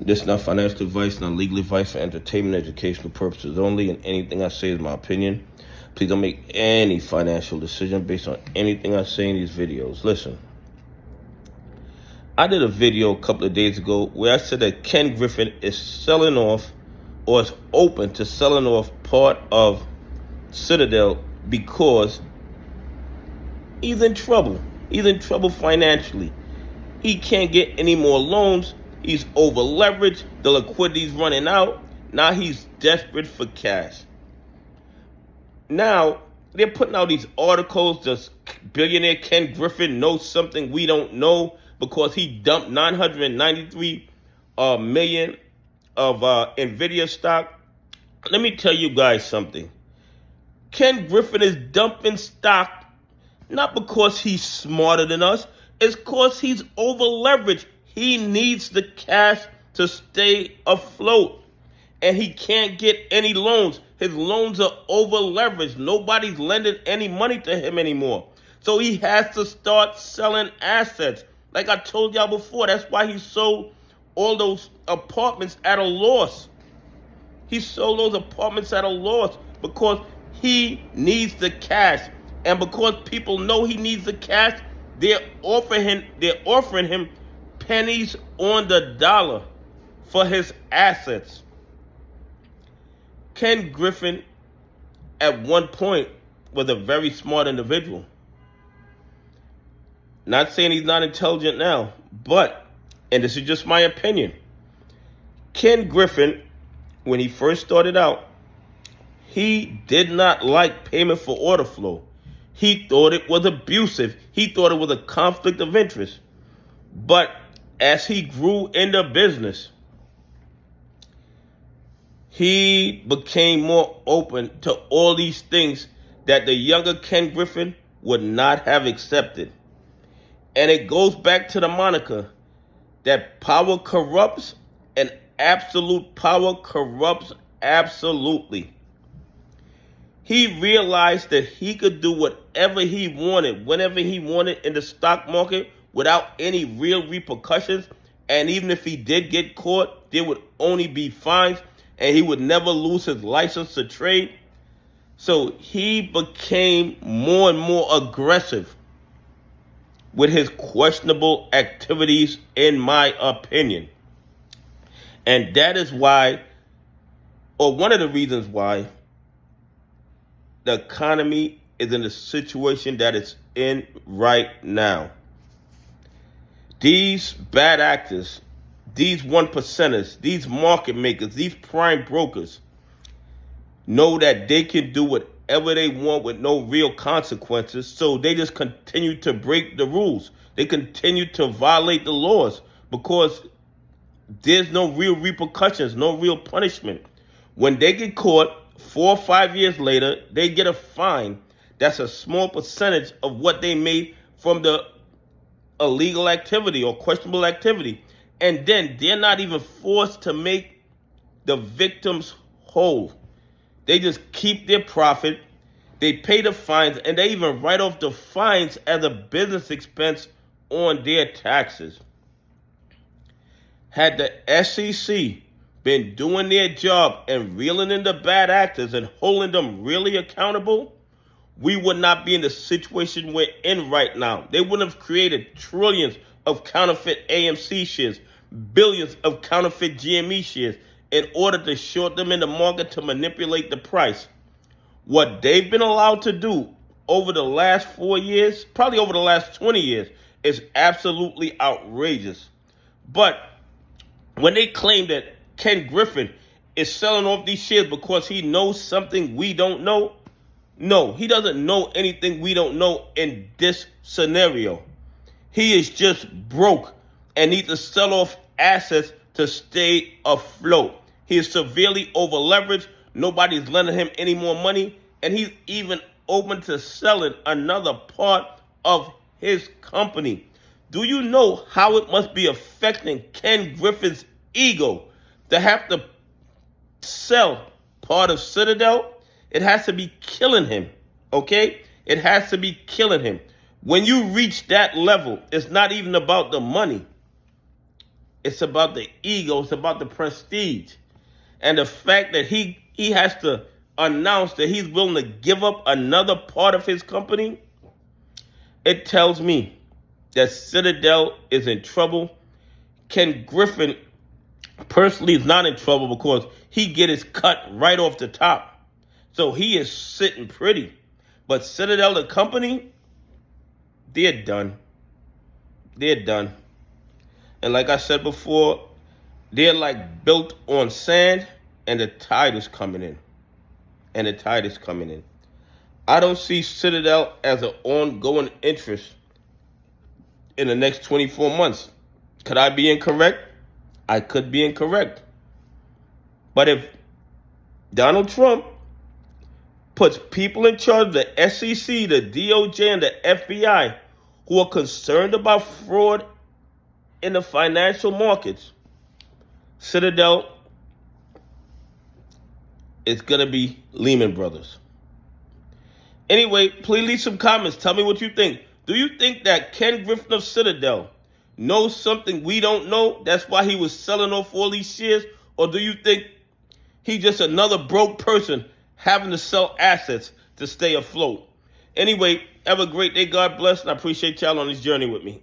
This is not financial advice, not legal advice, for entertainment, educational purposes only, and anything I say is my opinion. Please don't make any financial decision based on anything I say in these videos. Listen, I did a video a couple of days ago where I said that Ken Griffin is selling off, or is open to selling off part of Citadel because he's in trouble. He's in trouble financially. He can't get any more loans. He's over leveraged. The liquidity's running out. Now he's desperate for cash. Now they're putting out these articles. Does billionaire Ken Griffin know something we don't know because he dumped $993 million of NVDIA stock? Let me tell you guys something. Ken Griffin is dumping stock not because he's smarter than us. It's because he's over leveraged. He needs the cash to stay afloat. And he can't get any loans. His loans are over leveraged. Nobody's lending any money to him anymore. So he has to start selling assets. Like I told y'all before, that's why he sold all those apartments at a loss. He sold those apartments at a loss because he needs the cash. And because people know he needs the cash, they're offering him pennies on the dollar for his assets. Ken Griffin, at one point, was a very smart individual. Not saying he's not intelligent now, but, and this is just my opinion, Ken Griffin, when he first started out, he did not like payment for order flow. He thought it was abusive. He thought it was a conflict of interest. But as he grew in the business, he became more open to all these things that the younger Ken Griffin would not have accepted. And it goes back to the moniker that power corrupts, and absolute power corrupts absolutely. He realized that he could do whatever he wanted, whenever he wanted in the stock market without any real repercussions. And even if he did get caught, there would only be fines and he would never lose his license to trade. So he became more and more aggressive with his questionable activities, in my opinion. And that is why, or one of the reasons why, the economy is in the situation that it's in right now. These bad actors, these one percenters, these market makers, these prime brokers know that they can do whatever they want with no real consequences. So they just continue to break the rules. They continue to violate the laws because there's no real repercussions, no real punishment. When they get caught, 4 or 5 years later, they get a fine that's a small percentage of what they made from the illegal activity or questionable activity. And then they're not even forced to make the victims whole. They just keep their profit, they pay the fines, and they even write off the fines as a business expense on their taxes. Had the SEC been doing their job and reeling in the bad actors and holding them really accountable, we would not be in the situation we're in right now. They wouldn't have created trillions of counterfeit AMC shares, billions of counterfeit GME shares in order to short them in the market to manipulate the price. What they've been allowed to do over the last 4 years, probably over the last 20 years, is absolutely outrageous. But when they claim that Ken Griffin is selling off these shares because he knows something we don't know, no, he doesn't know anything we don't know in this scenario. He is just broke and needs to sell off assets to stay afloat. He is severely over leveraged. Nobody's lending him any more money. And he's even open to selling another part of his company. Do you know how it must be affecting Ken Griffin's ego to have to sell part of Citadel? It has to be killing him, okay? It has to be killing him. When you reach that level, it's not even about the money. It's about the ego. It's about the prestige. And the fact that he has to announce that he's willing to give up another part of his company, it tells me that Citadel is in trouble. Ken Griffin personally is not in trouble because he get his cut right off the top. So he is sitting pretty. But Citadel, the company, they're done. They're done. And like I said before, they're like built on sand, and the tide is coming in. And the tide is coming in. I don't see Citadel as an ongoing interest in the next 24 months. Could I be incorrect? I could be incorrect. But if Donald Trump puts people in charge of the SEC, the DOJ, and the FBI who are concerned about fraud in the financial markets, Citadel is going to be Lehman Brothers. Anyway, please leave some comments. Tell me what you think. Do you think that Ken Griffin of Citadel knows something we don't know? That's why he was selling off all these shares? Or do you think he's just another broke person having to sell assets to stay afloat? Anyway, have a great day. God bless. And I appreciate y'all on this journey with me.